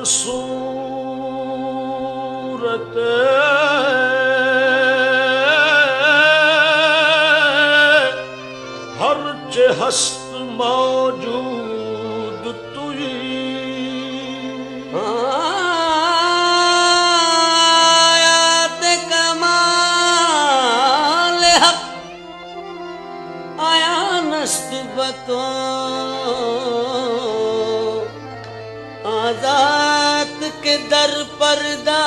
صورت ہرچ ہست موجود توئی آیات کمال حق آیا نست بکو ذات کے در پردہ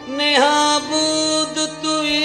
نہابود توئی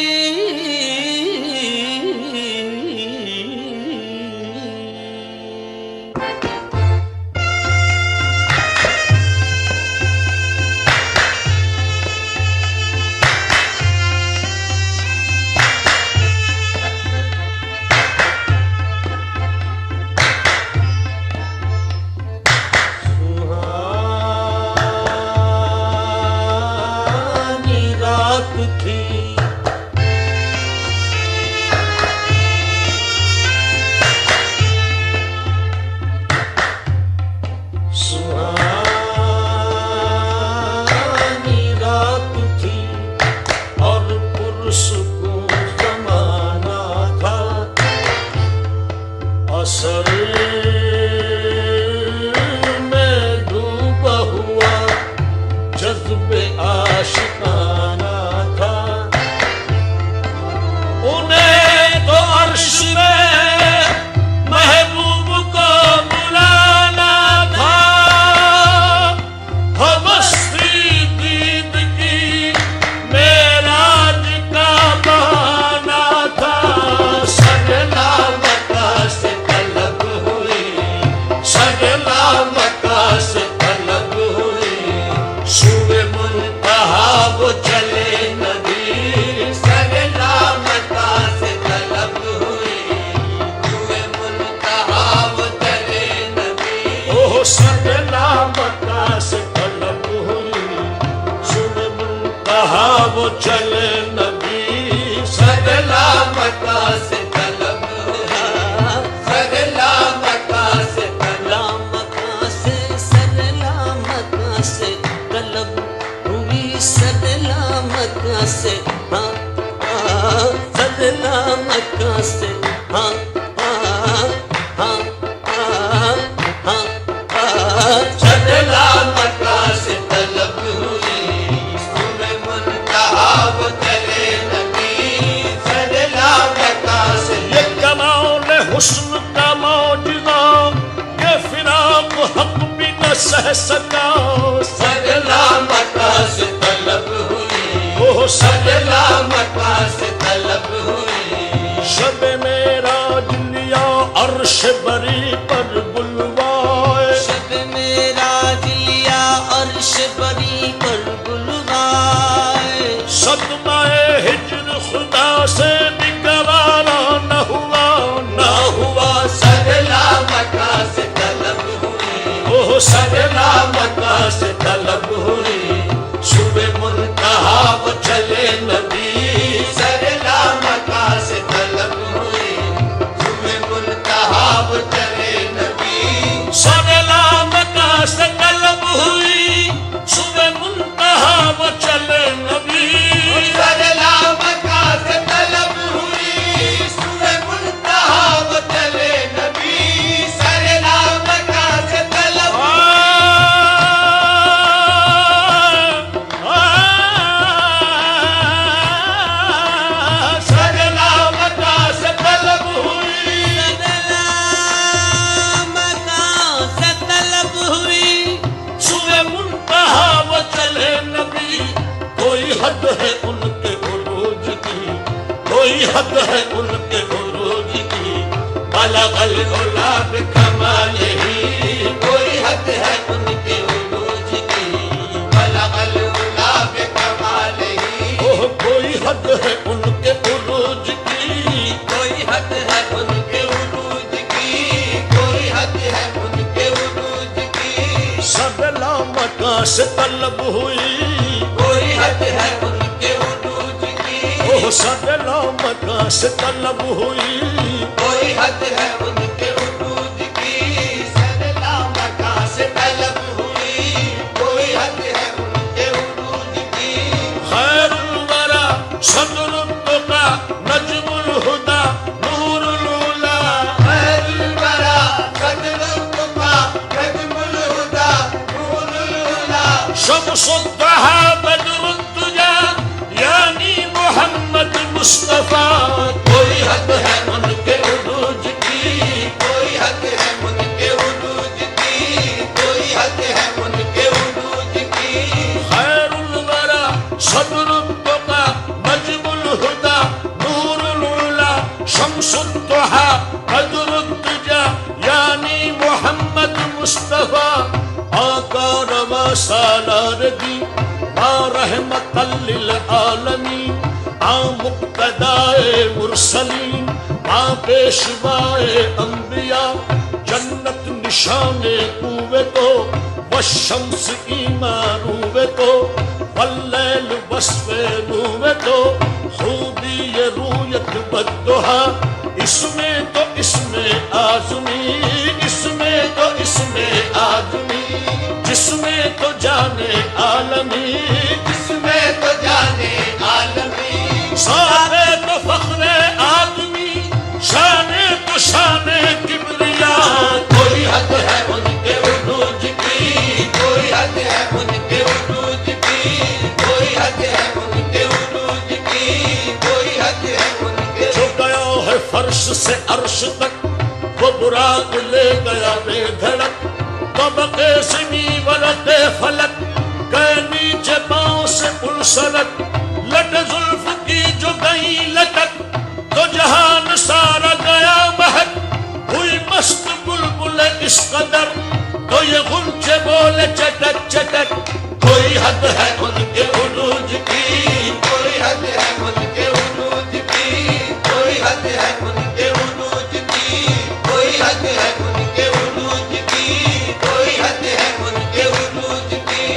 وہ چلے نبی سگلا مکہ سے طلب سگلا مکہ سے طلب سگلا مکہ سے طلب ہوئی سگلا مکہ سے سگلا مکہ سے سگلا مکہ سے طلب ہوئی حسن کا معجزہ یہ فراق حق بھی نہ سہ سکا سگلا مکہ سے طلب ہوئی وہ سگلا مکہ سے طلب ہوئی شب معراج لیا عرش بری پر بلوائے شب معراج لیا عرش بری پر بلوائے صدمہ ہجر خدا سے بھی گوارا نہ ہوا سگلا مکہ سے طلب ہوئی وہ سگلا مکہ سے طلب ہوئی شب منتہا وہ چلے نبی سگلا مکہ سے طلب ہوئی شب منتہا وہ چلے نبی سگلا مکہ سے طلب ہوئی شب منتہا وہ چلے نبی سگلا مکہ سے طلب ہوئی شب منتہا وہ چلے نبی سگلا مکہ سے طلب سگلا مکہ سے طلب ہوئی سگلا مکہ سے طلب ہوئی شب منتہا وہ چلے نبی کوئی حد ہے ان کے عروج کی کوئی حد ہے ان کے عروج کی بلغ العلا بکمالہ کوئی حد ہے ان کے عروج کی بلغ العلا بکمالہ کوئی حد ہے ان کے عروج کی کوئی حد ہے ان کے عروج کی کوئی حد ہے ان کے عروج کی سگلا مکہ سے طلب ہوئی کوئی حد ہے ان کے عروج کی سگلا مکہ سے طلب ہوئی کوئی حد ہے ان کے عروج کی سگلا مکہ سے طلب ہوئی التقى نجم الهدى نور العلا خير الورى بدر التقى نجم الهدى نور العلا شمس الضحى بدر الدجى یعنی محمد مصطفیٰ کوئی حد ہے ان کے عروج کی کوئی حد ہے ان کے عروج کی کوئی حد ہے ان کے عروج کی خیر الورى صدر التقى نجم الهدى نور العلا شمس الضحى بدر الدجى یعنی محمد مصطفیٰ آقا روا سالار دی ما رحمت للعالمین مقتدائے مرسلین پیشوائے انبیاء جنت نشان کوے تو والشمس ایمان ہوئے تو واللیل وصف روے تو خوبی رویت بدہا اس میں تو اس میں آزمی اس میں تو اس میں آدمی جس میں تو جانے عالمی جس میں تو جانے عالمی شان تو فخر آدمی شان تو شان کبریا کوئی حد ہے ان کے عروج کی کوئی حد ہے ان کے عروج کی کوئی حد ہے ان کے عروج کی کوئی حد ہے ان کے جو گیا ہے فرش سے عرش تک وہ براق لے گیا بے دھڑک طبقے زمیں ورق فلک گئے نیچے پاؤں سے پلسلک لٹ زلف کی جو گئی لٹک تو جہان سارا گیا مہک ہوئی مست بلبل اس قدر تو یہ غنچے بولے چٹک چٹک کوئی حد ہے ان کے عروج کی کوئی حد ہے ان کے عروج کی کوئی حد ہے ان کے عروج کی کوئی حد ہے ان کے عروج کی کوئی حد ہے ان کے عروج کی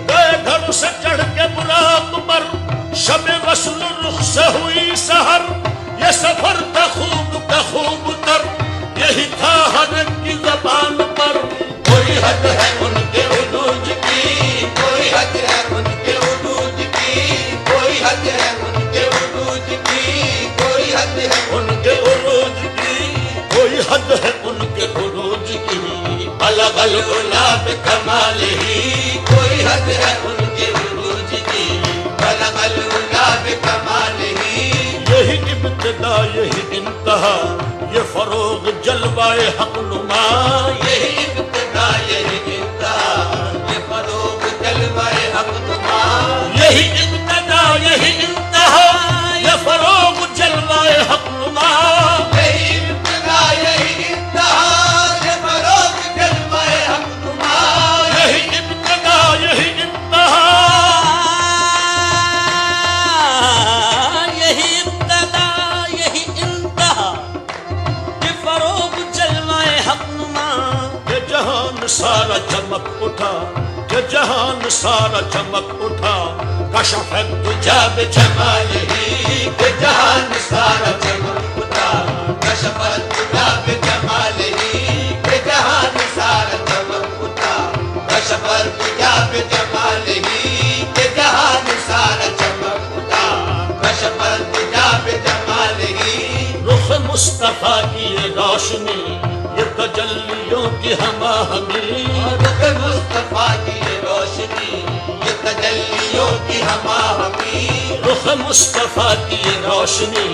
گئے گھر سے چڑھ کے براق پر شب وصل رخ سے ہوئی سحر یہ سفر تھا خوب کا خوب تر یہی تھا ہر ایک کی زبان پر کوئی حد ہے ان کے عروج کی کوئی حد ہے ان کے عروج کی کوئی حد ہے ان کے عروج کی کوئی حد ہے ان کے عروج کی کوئی حد ہے ان کے عروج کی بلغ العلا بکمالہ کوئی حد ہے ان کے عروج کی بلغ العلا بکمالہ یہی ابتدا یہی انتہا یہ فروغ جلوائے حق نما یہی ابتدا یہی انتہا یہ فروغ جلوۂ حق نما یہی ابتدا یہی انتہا یہ فروغ جلوائے حق نما یہی ابتدا یہی انتہا یہ فروغ جلوۂ حق نما یہی ابتدا یہی انتہا یہی ابتدا یہی انتہا یہ فروغ جلوائے حق نما کہ جہان سارا چمک اٹھا کہ جہان سارا چمک اٹھا کشف الدجا بجمالہ کہ جہان سارا چمک اٹھا کشف الدجا بجمالہ کہ جہان سارا چمک اٹھا کشف الدجا بجمالہ کہ جہان سارا چمک اٹھا کشف الدجا بجمالہ رخ مصطفیٰ کی یہ روشنی یہ تجلیوں کی ہما ہمی رخ مصطفیٰ کی یہ روشنی یہ تجلیوں کی ہما ہمی رخ مصطفیٰ کی یہ روشنی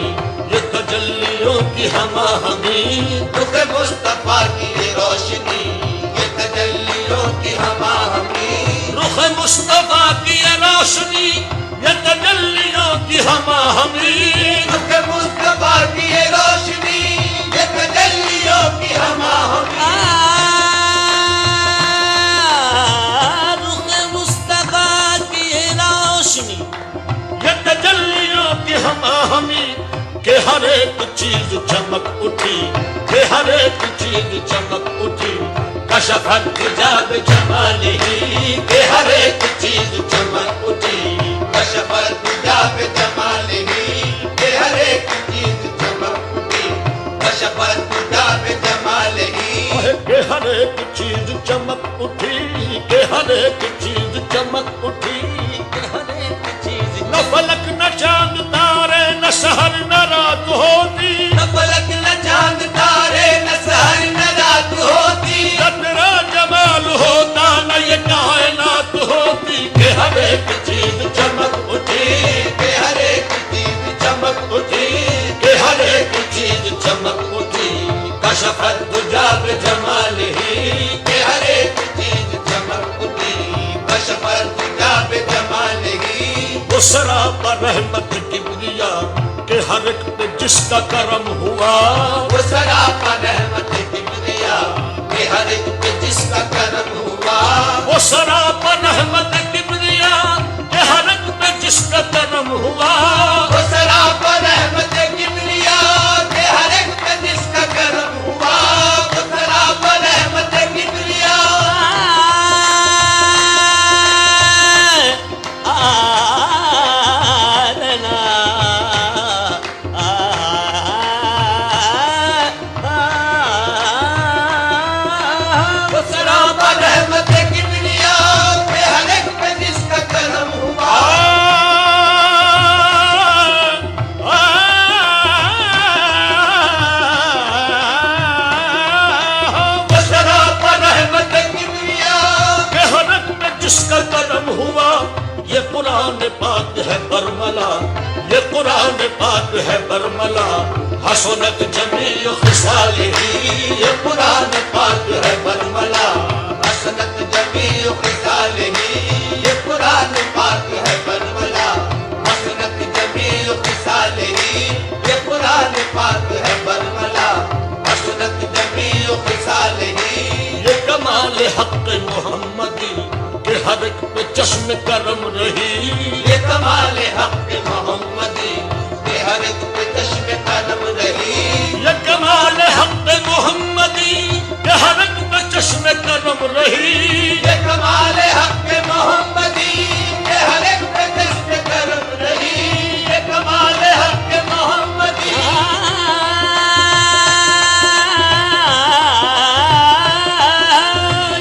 یہ تجلیوں کی ہما ہمی رخ مصطفیٰ کی یہ روشنی یہ تجلیوں کی ہما ہمی رخ مصطفیٰ کی یہ روشنی یہ تجلیوں کی ہما ہمی رخ مصطفیٰ کی یہ روشنی یہ تجلیوں کی ہما ہمی رخ مصطفیٰ کی یہ روشنی یہ تجلیوں کی ہما ہمی کہ ہر ایک چیز چمک اٹھی کہ ہر ایک چیز چمک اٹھی کشف الدجا بجمالہ کہ ہر ایک چیز چمک اٹھی کشف الدجا بجمالہ کہ ہر ایک چیز چمک اٹھی کشف الدجا بجمالہ کہ ہر ایک چیز چمک اٹھی کہ ہر ایک چیز چمک اٹھی کہ ہر ایک چیز نہ فلک نہ چاند تارے نہ شہر کہ ہر ایک پہ جس کا کرم ہوا وہ سراپا رحمت کبریا کہ ہر ایک پہ جس کا کرم ہوا وہ سراپا رحمت کبریا کہ ہر ایک پہ جس کا کرم ہوا وہ سراپا رحمت کبریا کہ ہر ایک پہ جس کا کرم ہوا وہ سراپا رحمت کبریا وہ سراپا رحمت کبریا کہ ہر ایک پہ جس کا کرم ہوا وہ سراپا رحمت کبریا کہ ہر ایک پہ جس کا کرم ہوا یہ قرآن پاک ہے برملا یہ قرآن پاک ہے برملا حسنت جمیع خصالہ یہ قرآن پاک ہے برملا حسنت جمیع خصالہ یہ قرآن پاک ہے برملا حسنت جمیع خصالہ یہ قرآن پاک ہے برملا حسنت جمیع خصالہ یہ کمال حق محمدی کہ ہر ایک پہ چشم کرم رہی یہ کمال حق محمدی کہ ہر ایک پہ چشم قدم رہی یہ کمال حق محمدی کہ ہر ایک پہ چشم کرم رہی یہ کمال حق محمدی کہ ہر ایک پہ چشم کرم رہی یہ کمال حق محمدی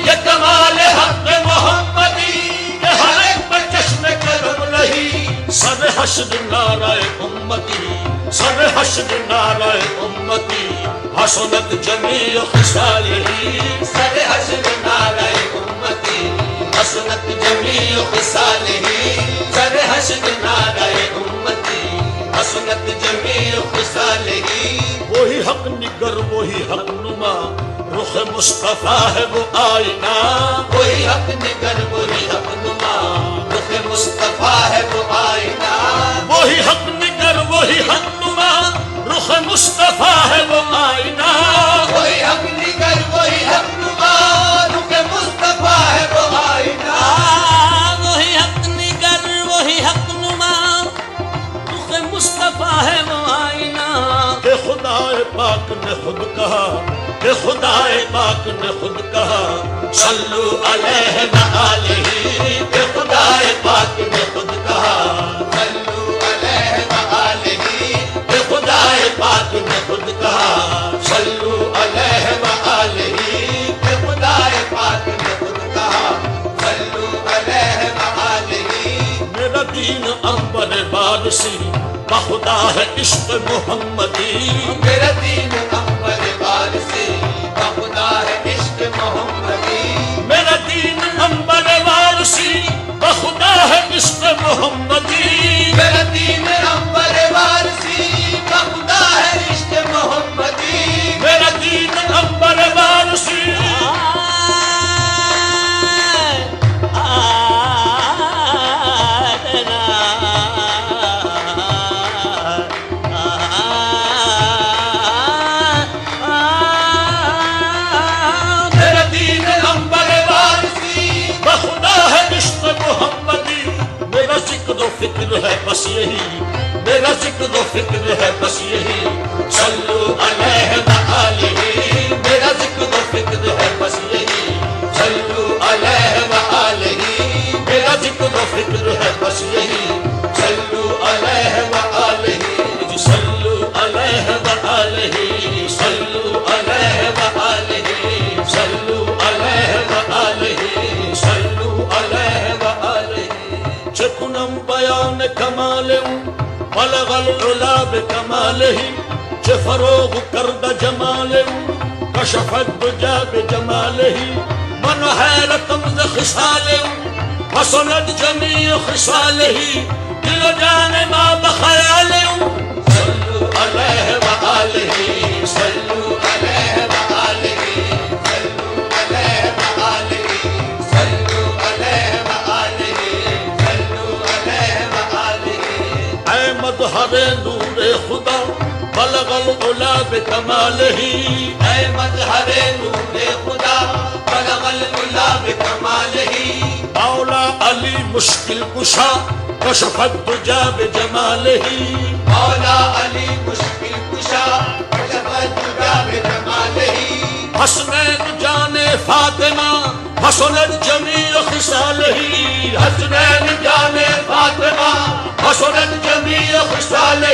یہ کمال حق محمدی کہ ہر ایک پہ چشم کرم رہی سر حشر نعرہ امتی سر حشر نعرہ امتی حسنت جمیع خصالہ سر حشر نعرہ امتی حسنت جمیع خصالہ سر حشر نعرہ امتی حسنت جمیع خصالہ وہی حق نگر وہی حق نما رخ مصطفیٰ ہے وہ آئینہ کوئی حق نگر وہی حق نما رخ مصطفیٰ ہے وہ آئینہ وہی حق نگر وہی حق نما رخ مصطفیٰ ہے وہ آئینہ کوئی حق نگر وہی حق نما رخ مصطفیٰ ہے وہ آئینہ وہی حق نگر وہی حق نما رخ مصطفیٰ ہے وہ آئینہ کہ خدا پاک نے خود کہا کہ خدا پاک نے خود کہا صلو علیہ وآلہ کہ خدا پاک نے خود کہا صلو علیہ وآلہ کہ خدا پاک نے خود کہا صلو علیہ وآلہ کہ خدا پاک نے خود کہا صلو علیہ وآلہ میرا دین انبر بارسی بخدا ہے عشق محمدی میرا دین انبر وارسی بخدا ہے عشق محمدی میرا دین انبر وارسی بخدا ہے عشق محمدی میرا دین انبر وارسی بخدا ہے عشق محمدی میرا دین انبر وارسی میرا دین انبر وارسی بخدا ہے عشق محمدی میرا ذکر و فکر ہے بس یہی میرا ذکر و فکر ہے بس یہی صلو علیہ وآلہ میرا ذکر و فکر ہے بس یہی صلو علیہ وآلہ میرا ذکر و فکر ہے بس یہی صلو علیہ وآلہ صلو علیہ وآلہ صلو علیہ وآلہ صلو علیہ وآلہ صلو علیہ وآلہ چکنم بیان کمالم بلغ العلا بکمالہ چه فروغ کرد جمالم کشف الدجا بجمالہ من حیرتم ز خصالم حسنت جمیع خصالہ دل و جان ما بخیالم صلو علیہ وآلہ صلو علیہ وآلہ صلو علیہ وآلہ صلو علیہ وآلہ صلو علیہ وآلہ اے مظہر نور بلغ العلا بکمالہ اے مظہر نور خدا بلغ العلا بکمالہ مولا علی مشکل کشا کشف الدجا بجمالہ مولا علی مشکل کشا کشف الدجا بجمالہ حسنین جان فاطمہ حسنت جمیع خصالہ حسنین جان فاطمہ حسنت جمیع خصالہ